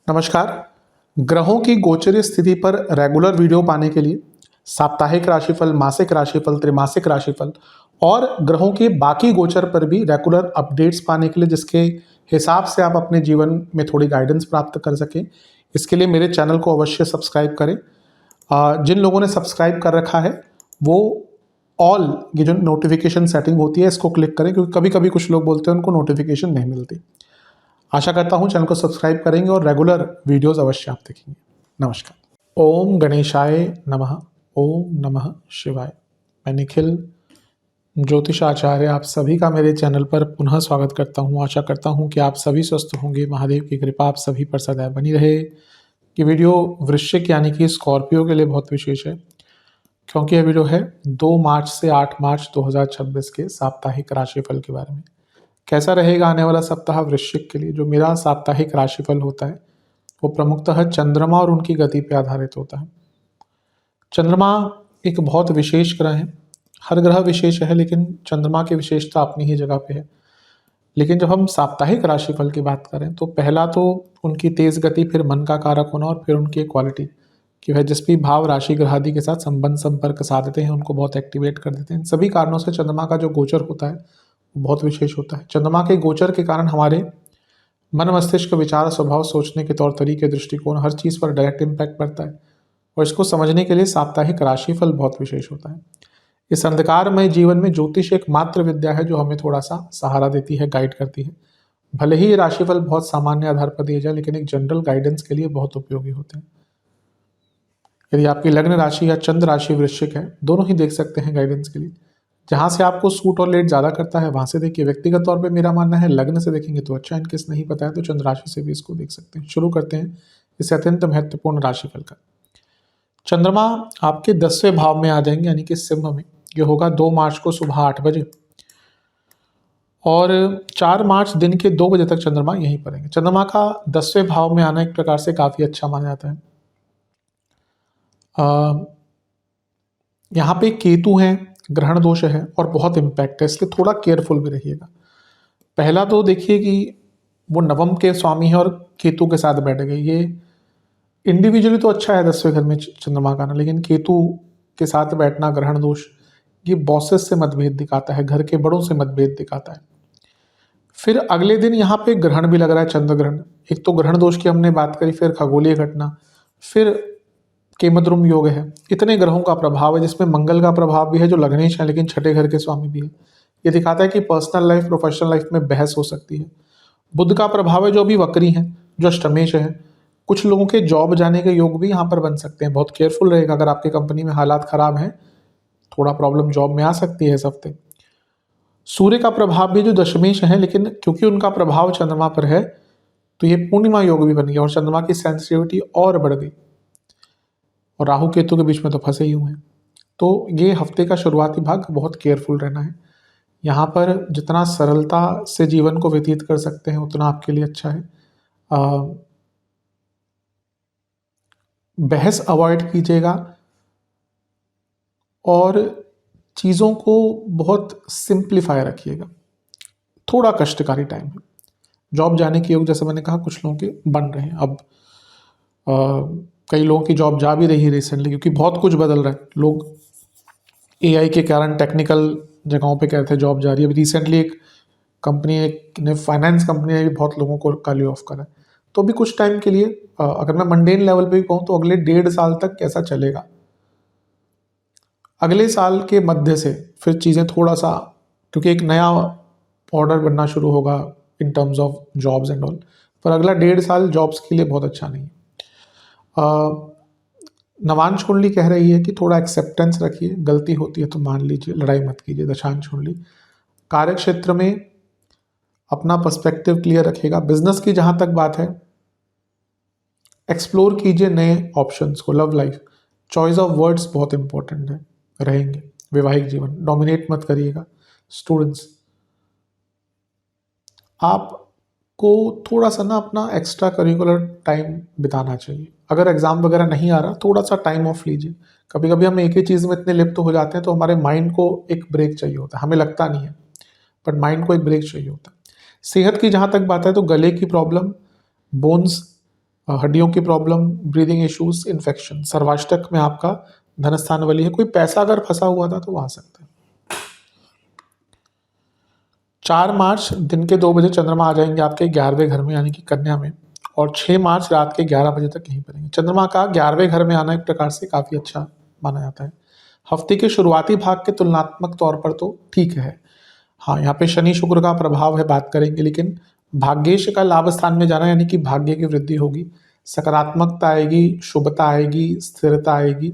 नमस्कार। ग्रहों की गोचरीय स्थिति पर रेगुलर वीडियो पाने के लिए साप्ताहिक राशिफल, मासिक राशिफल, त्रैमासिक राशिफल और ग्रहों के बाकी गोचर पर भी रेगुलर अपडेट्स पाने के लिए, जिसके हिसाब से आप अपने जीवन में थोड़ी गाइडेंस प्राप्त कर सकें, इसके लिए मेरे चैनल को अवश्य सब्सक्राइब करें। जिन लोगों ने सब्सक्राइब कर रखा है वो ऑल ये जो नोटिफिकेशन सेटिंग होती है इसको क्लिक करें, क्योंकि कभी कभी कुछ लोग बोलते हैं उनको नोटिफिकेशन नहीं मिलती। आशा करता हूं चैनल को सब्सक्राइब करेंगे और रेगुलर वीडियोस अवश्य आप देखेंगे। नमस्कार। ओम गणेशाय नमः। ओम नमः शिवाय। मैं निखिल ज्योतिष आचार्य आप सभी का मेरे चैनल पर पुनः स्वागत करता हूं। आशा करता हूं कि आप सभी स्वस्थ होंगे। महादेव की कृपा आप सभी पर सदैव बनी रहे। ये वीडियो वृश्चिक यानी कि स्कॉर्पियो के लिए बहुत विशेष है, क्योंकि यह वीडियो है 2 मार्च से 8 मार्च 2026 के साप्ताहिक राशिफल के बारे में। कैसा रहेगा आने वाला सप्ताह वृश्चिक के लिए। जो मेरा साप्ताहिक राशिफल होता है वो प्रमुखतः चंद्रमा और उनकी गति पर आधारित होता है। चंद्रमा एक बहुत विशेष ग्रह है। हर ग्रह विशेष है, लेकिन चंद्रमा की विशेषता अपनी ही जगह पे है। लेकिन जब हम साप्ताहिक राशिफल की बात करें तो पहला तो उनकी तेज गति, फिर मन का कारक होना और फिर उनकी क्वालिटी कि वह जिस भी भाव राशि ग्रहादि के साथ संबंध संपर्क साधते हैं उनको बहुत एक्टिवेट कर देते हैं। इन सभी कारणों से चंद्रमा का जो गोचर होता है वो बहुत विशेष होता है। चंद्रमा के गोचर के कारण हमारे मन, मस्तिष्क, विचार, स्वभाव, सोचने के तौर तरीके, दृष्टिकोण, हर चीज़ पर डायरेक्ट इम्पैक्ट पड़ता है। और इसको समझने के लिए साप्ताहिक राशिफल बहुत विशेष होता है। इस अंधकारमय जीवन में ज्योतिष एक मात्र विद्या है जो हमें थोड़ा सा सहारा देती है, गाइड करती है। भले ही ये राशिफल बहुत सामान्य आधार पर दिए जाए, लेकिन एक जनरल गाइडेंस के लिए बहुत उपयोगी होते हैं। यदि आपकी लग्न राशि या चंद्र राशि वृश्चिक है, दोनों ही देख सकते हैं गाइडेंस के लिए। जहाँ से आपको सूट और लेट ज़्यादा करता है वहाँ से देखिए। व्यक्तिगत तौर पे मेरा मानना है लग्न से देखेंगे तो अच्छा, इनकेस नहीं पता है तो चंद्र राशि से भी इसको देख सकते हैं। शुरू करते हैं इस अत्यंत महत्वपूर्ण राशिफल का। चंद्रमा आपके 10वें भाव में आ जाएंगे, यानी कि सिंह में। ये होगा 2 मार्च को सुबह 8 बजे और 4 मार्च दिन के 2 बजे तक चंद्रमा यहीं पर रहेंगे। चंद्रमा का 10वें भाव में आना एक प्रकार से काफ़ी अच्छा माना जाता है। यहाँ पे केतु हैं, ग्रहण दोष है और बहुत इम्पैक्ट है, इसलिए थोड़ा केयरफुल भी रहिएगा। पहला तो देखिए कि वो नवम के स्वामी है और केतु के साथ बैठ गए। ये इंडिविजुअली तो अच्छा है 10वें घर में चंद्रमा का ना, लेकिन केतु के साथ बैठना, ग्रहण दोष, ये बॉसेस से मतभेद दिखाता है, घर के बड़ों से मतभेद दिखाता है। फिर अगले दिन यहाँ पे ग्रहण भी लग रहा है, चंद्र ग्रहण। एक तो ग्रहण दोष की हमने बात करी, फिर खगोलीय घटना, फिर केमद्रुम योग है। इतने ग्रहों का प्रभाव है, जिसमें मंगल का प्रभाव भी है जो लग्नेश है लेकिन छठे घर के स्वामी भी है। ये दिखाता है कि पर्सनल लाइफ, प्रोफेशनल लाइफ में बहस हो सकती है। बुध का प्रभाव है जो अभी वक्री है, जो अष्टमेश है। कुछ लोगों के जॉब जाने के योग भी यहाँ पर बन सकते हैं। बहुत केयरफुल रहेगा। अगर आपकी कंपनी में हालात खराब हैं, थोड़ा प्रॉब्लम जॉब में आ सकती है इस हफ्ते। सूर्य का प्रभाव भी जो दशमेश है, लेकिन क्योंकि उनका प्रभाव चंद्रमा पर है तो ये पूर्णिमा योग भी बन गया और चंद्रमा की सेंसिटिविटी और बढ़ गई। और राहु केतु के बीच में तो फंसे ही हुए हैं। तो ये हफ्ते का शुरुआती भाग बहुत केयरफुल रहना है। यहाँ पर जितना सरलता से जीवन को व्यतीत कर सकते हैं उतना आपके लिए अच्छा है। बहस अवॉइड कीजिएगा और चीज़ों को बहुत सिंप्लीफाई रखिएगा। थोड़ा कष्टकारी टाइम है। जॉब जाने के योग जैसे मैंने कहा कुछ लोगों के बन रहे हैं। अब कई लोगों की जॉब जा भी रही है रिसेंटली, क्योंकि बहुत कुछ बदल रहा है। लोग एआई के कारण टेक्निकल जगहों पे कहते हैं जॉब जा रही है। अभी रिसेंटली एक कंपनी ने, फाइनेंस कंपनी ने भी बहुत लोगों को का ले ऑफ करा है। तो अभी कुछ टाइम के लिए अगर मैं मंडेन लेवल पे भी कहूँ तो अगले 1.5 साल तक कैसा चलेगा। अगले साल के मध्य से फिर चीज़ें थोड़ा सा, क्योंकि एक नया ऑर्डर बनना शुरू होगा in terms of jobs and all, पर अगला 1.5 साल जॉब्स के लिए बहुत अच्छा नहीं है। नवांश कुंडली कह रही है कि थोड़ा एक्सेप्टेंस रखिए, गलती होती है तो मान लीजिए, लड़ाई मत कीजिए। दशांश कुंडली कार्य क्षेत्र में अपना पर्सपेक्टिव क्लियर रखिएगा। बिजनेस की जहाँ तक बात है, एक्सप्लोर कीजिए नए ऑप्शंस को। Love life, choice of words बहुत इंपॉर्टेंट है रहेंगे। वैवाहिक जीवन डोमिनेट मत करिएगा। स्टूडेंट्स, आपको थोड़ा सा ना अपना एक्स्ट्रा करिकुलर टाइम बिताना चाहिए। अगर एग्ज़ाम वगैरह नहीं आ रहा, थोड़ा सा टाइम ऑफ लीजिए। कभी कभी हम एक ही चीज़ में इतने लिप्त हो जाते हैं तो हमारे माइंड को एक ब्रेक चाहिए होता है। हमें लगता नहीं है, बट माइंड को एक ब्रेक चाहिए होता है। सेहत की जहाँ तक बात है तो गले की प्रॉब्लम, बोन्स, हड्डियों की प्रॉब्लम, ब्रीदिंग इश्यूज, इन्फेक्शन। सर्वाष्टक में आपका धनस्थान वाली है, कोई पैसा अगर फंसा हुआ था तो वो आ सकता है। 4 मार्च दिन के 2 बजे चंद्रमा आ जाएंगे आपके 11वें घर में यानी कि कन्या में, और 6 मार्च रात के 11 बजे तक यहीं पर रहेंगे। चंद्रमा का 11वें घर में आना एक प्रकार से काफ़ी अच्छा माना जाता है। हफ्ते के शुरुआती भाग के तुलनात्मक तौर पर तो ठीक है। हाँ, यहाँ पे शनि शुक्र का प्रभाव है, बात करेंगे, लेकिन भाग्येश का लाभ स्थान में जाना यानी कि भाग्य की वृद्धि होगी, सकारात्मकता आएगी, शुभता आएगी, स्थिरता आएगी।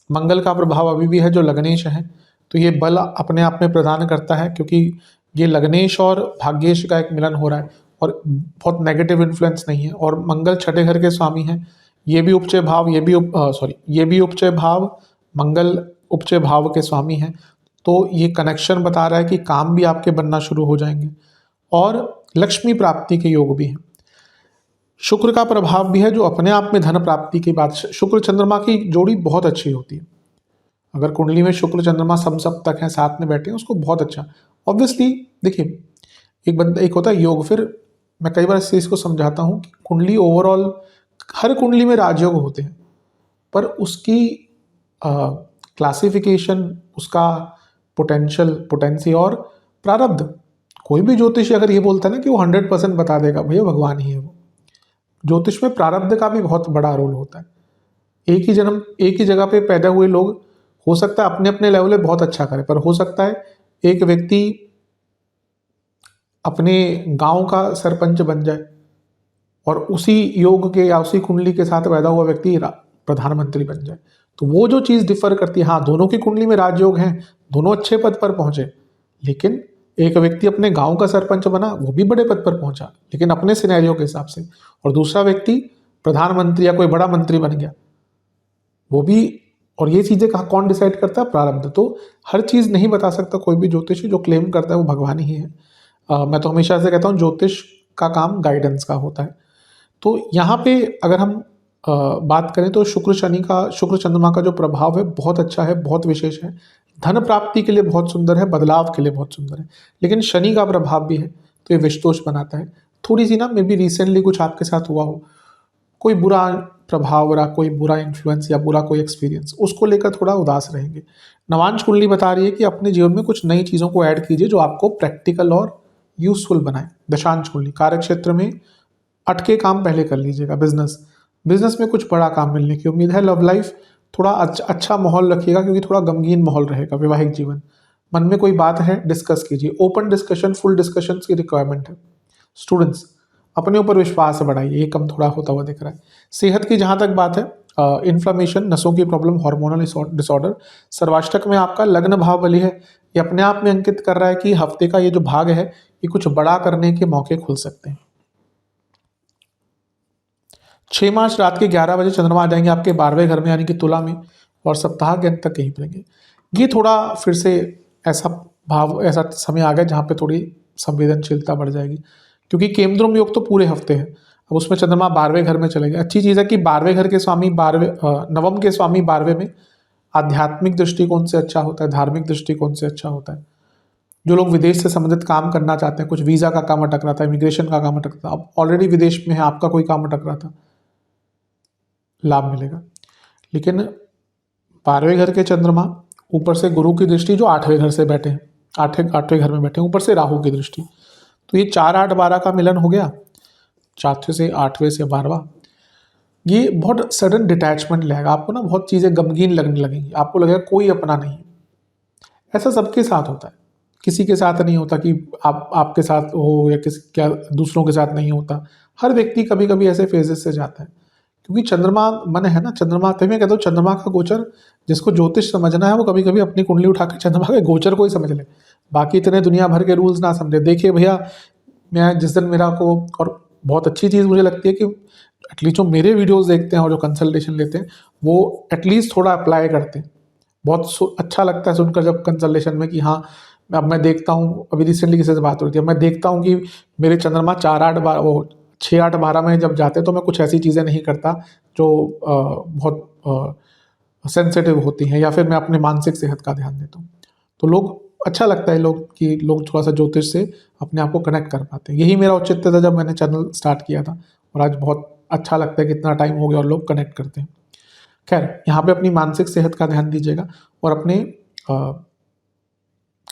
मंगल का प्रभाव अभी भी है जो लग्नेश है, तो ये बल अपने आप में प्रदान करता है, क्योंकि ये लग्नेश और भाग्येश का एक मिलन हो रहा है और बहुत नेगेटिव इन्फ्लुएंस नहीं है। और मंगल छठे घर के स्वामी हैं, ये भी उपचय भाव, ये भी उपचय भाव, मंगल उपचय भाव के स्वामी हैं। तो ये कनेक्शन बता रहा है कि काम भी आपके बनना शुरू हो जाएंगे और लक्ष्मी प्राप्ति के योग भी हैं। शुक्र का प्रभाव भी है जो अपने आप में धन प्राप्ति की बात, शुक्र चंद्रमा की जोड़ी बहुत अच्छी होती है। अगर कुंडली में शुक्र चंद्रमा समसप्तक हैं, साथ में बैठे हैं, उसको बहुत अच्छा। ऑब्वियसली देखिए, एक होता है योग, फिर मैं कई बार इस चीज़ को समझाता हूँ कि कुंडली ओवरऑल, हर कुंडली में राजयोग होते हैं, पर उसकी क्लासिफिकेशन, उसका पोटेंसी और प्रारब्ध। कोई भी ज्योतिषी अगर ये बोलता है ना कि वो 100% बता देगा, भैया भगवान ही है वो। ज्योतिष में प्रारब्ध का भी बहुत बड़ा रोल होता है। एक ही जगह पे पैदा हुए लोग, हो सकता है अपने अपने लेवल पे बहुत अच्छा करें, पर हो सकता है एक व्यक्ति अपने गांव का सरपंच बन जाए और उसी योग के या उसी कुंडली के साथ पैदा हुआ व्यक्ति प्रधानमंत्री बन जाए। तो वो जो चीज़ डिफर करती है, हाँ दोनों की कुंडली में राजयोग हैं, दोनों अच्छे पद पर पहुंचे, लेकिन एक व्यक्ति अपने गांव का सरपंच बना, वो भी बड़े पद पर पहुंचा, लेकिन अपने सिनेरियो के हिसाब से, और दूसरा व्यक्ति प्रधानमंत्री या कोई बड़ा मंत्री बन गया, वो भी। और ये चीज़ें कहाँ कौन डिसाइड करता है? प्रारब्ध। तो हर चीज़ नहीं बता सकता कोई भी ज्योतिषी, जो क्लेम करता है वो भगवान ही है। मैं तो हमेशा से कहता हूँ ज्योतिष का काम गाइडेंस का होता है। तो यहाँ पे अगर हम बात करें तो शुक्र चंद्रमा का जो प्रभाव है बहुत अच्छा है, बहुत विशेष है। धन प्राप्ति के लिए बहुत सुंदर है, बदलाव के लिए बहुत सुंदर है, लेकिन शनि का प्रभाव भी है तो ये विषदोष बनाता है। थोड़ी सी ना, मे बी रिसेंटली कुछ आपके साथ हुआ हो, कोई बुरा प्रभाव रहा, कोई बुरा इन्फ्लुएंस या बुरा कोई एक्सपीरियंस, उसको लेकर थोड़ा उदास रहेंगे। नवांश कुंडली बता रही है कि अपने जीवन में कुछ नई चीज़ों को ऐड कीजिए जो आपको प्रैक्टिकल और यूजफुल बनाए। दशांश कुंडली कार्य क्षेत्र में अटके काम पहले कर लीजिएगा। बिजनेस में कुछ बड़ा काम मिलने की उम्मीद है। लव लाइफ थोड़ा अच्छा माहौल रखिएगा, क्योंकि थोड़ा गमगीन माहौल रहेगा। वैवाहिक जीवन, मन में कोई बात है डिस्कस कीजिए। ओपन डिस्कशन, फुल डिस्कशन की रिक्वायरमेंट है। स्टूडेंट्स, अपने ऊपर विश्वास बढ़ाइए, ये कम थोड़ा होता हुआ दिख रहा है। सेहत की जहाँ तक बात है, इन्फ्लामेशन, नसों की प्रॉब्लम, हार्मोनल डिसऑर्डर। सर्वाष्टक में आपका लग्न भाव बली है, ये अपने आप में अंकित कर रहा है कि हफ्ते का ये जो भाग है, ये कुछ बड़ा करने के मौके खुल सकते हैं। 6 मार्च रात के 11 बजे चंद्रमा आ जाएंगे आपके 12वें घर में यानी कि तुला में, और सप्ताह के अंत तक यहीं पर रहेंगे। ये थोड़ा फिर से ऐसा समय आ गया जहाँ पे थोड़ी संवेदनशीलता बढ़ जाएगी, क्योंकि केमद्रुम योग तो पूरे हफ्ते है। अब उसमें चंद्रमा 12वें घर में चलेंगे। अच्छी चीज़ है कि 12वें घर के स्वामी नवम के स्वामी 12वें में आध्यात्मिक दृष्टिकोण से अच्छा होता है, धार्मिक दृष्टिकोण से अच्छा होता है। जो लोग विदेश से संबंधित काम करना चाहते हैं, कुछ वीज़ा का काम अटक रहा था, इमिग्रेशन का काम अटक रहा था, अब ऑलरेडी विदेश में है, आपका कोई काम अटक रहा था, लाभ मिलेगा। लेकिन 12वें घर के चंद्रमा, ऊपर से गुरु की दृष्टि जो 8वें घर से बैठे हैं, आठवें घर में बैठे हैं, ऊपर से राहु की दृष्टि, तो ये 4-8-12 का मिलन हो गया। 4वें से 8वें से 12वां, ये बहुत सडन डिटैचमेंट लगेगा आपको ना, बहुत चीज़ें गमगीन लगने लगेंगी, आपको लगेगा कोई अपना नहीं है। ऐसा सबके साथ होता है, किसी के साथ नहीं होता कि आपके साथ हो या क्या दूसरों के साथ नहीं होता। हर व्यक्ति कभी कभी ऐसे फेजेस से जाता है, क्योंकि चंद्रमा मन है ना, चंद्रमा, तभी मैं कहता हूँ चंद्रमा का गोचर, जिसको ज्योतिष समझना है वो कभी कभी अपनी कुंडली उठा के चंद्रमा के गोचर को ही समझ ले, बाकी इतने दुनिया भर के रूल्स ना समझे। देखिए भैया, मैं जिस दिन मेरा को, और बहुत अच्छी चीज़ मुझे लगती है कि एटलीस्ट जो मेरे वीडियोस देखते हैं और जो कंसल्टेशन लेते हैं, वो एटलीस्ट थोड़ा अप्लाई करते हैं। बहुत अच्छा लगता है सुनकर जब कंसल्टेशन में कि हाँ, अब मैं देखता हूँ, अभी रिसेंटली किसी से बात हो रही थी, मैं देखता हूँ कि मेरे चंद्रमा 6-8-12 में जब जाते हैं तो मैं कुछ ऐसी चीज़ें नहीं करता जो बहुत सेंसिटिव होती हैं, या फिर मैं अपने मानसिक सेहत का ध्यान देता हूँ। तो लोग अच्छा लगता है लोग कि लोग थोड़ा सा ज्योतिष से अपने आप को कनेक्ट कर पाते हैं। यही मेरा औचित्य था जब मैंने चैनल स्टार्ट किया था, और आज बहुत अच्छा लगता है कि इतना टाइम हो गया और लोग कनेक्ट करते हैं। खैर, यहाँ पे अपनी मानसिक सेहत का ध्यान दीजिएगा और अपने अ,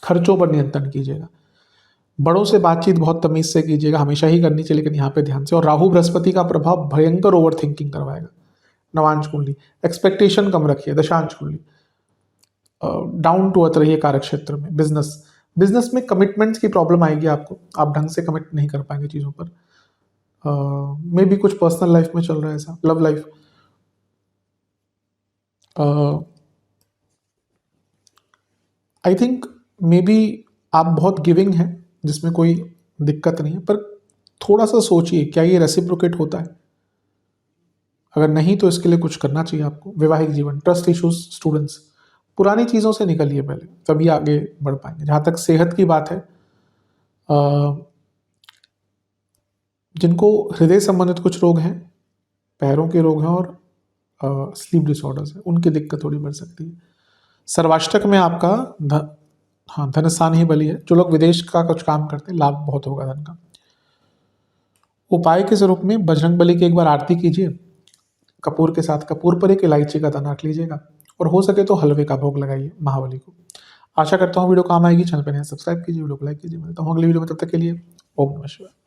खर्चों पर नियंत्रण कीजिएगा। बड़ों से बातचीत बहुत तमीज से कीजिएगा, हमेशा ही करनी चाहिए, लेकिन यहाँ पे ध्यान से। और राहु बृहस्पति का प्रभाव भयंकर ओवर थिंकिंग करवाएगा। नवांश कुंडली, एक्सपेक्टेशन कम रखिए। दशांश कुंडली, डाउन टू अर्थ रहिए। कार्य क्षेत्र में, बिजनेस बिजनेस में कमिटमेंट्स की प्रॉब्लम आएगी आपको, आप ढंग से कमिट नहीं कर पाएंगे चीज़ों पर। मे भी कुछ पर्सनल लाइफ में चल रहा है ऐसा। Love life, I think may be आप बहुत गिविंग हैं, जिसमें कोई दिक्कत नहीं है, पर थोड़ा सा सोचिए क्या ये रेसिप्रोकेट होता है। अगर नहीं तो इसके लिए कुछ करना चाहिए आपको। वैवाहिक जीवन, ट्रस्ट इश्यूज, स्टूडेंट्स, पुरानी चीज़ों से निकलिए पहले, तभी आगे बढ़ पाएंगे। जहाँ तक सेहत की बात है, जिनको हृदय संबंधित कुछ रोग हैं, पैरों के रोग हैं और स्लीप डिसऑर्डर्स हैं, उनकी दिक्कत थोड़ी बढ़ सकती है। सर्वाष्टक में आपका धन स्थान ही बली है। जो लोग विदेश का कुछ काम करते हैं, लाभ बहुत होगा धन का। उपाय के स्वरूप में बजरंग बली की एक बार आरती कीजिए कपूर के साथ। कपूर पर एक इलायची का दाना रख लीजिएगा, और हो सके तो हलवे का भोग लगाइए महाबली को। आशा करता हूँ वीडियो काम आएगी। चैनल पर नए सब्सक्राइब कीजिए, वीडियो को लाइक कीजिए। मिलता हूँ अगली वीडियो में, तब तक के लिए ओम नमः शिवाय।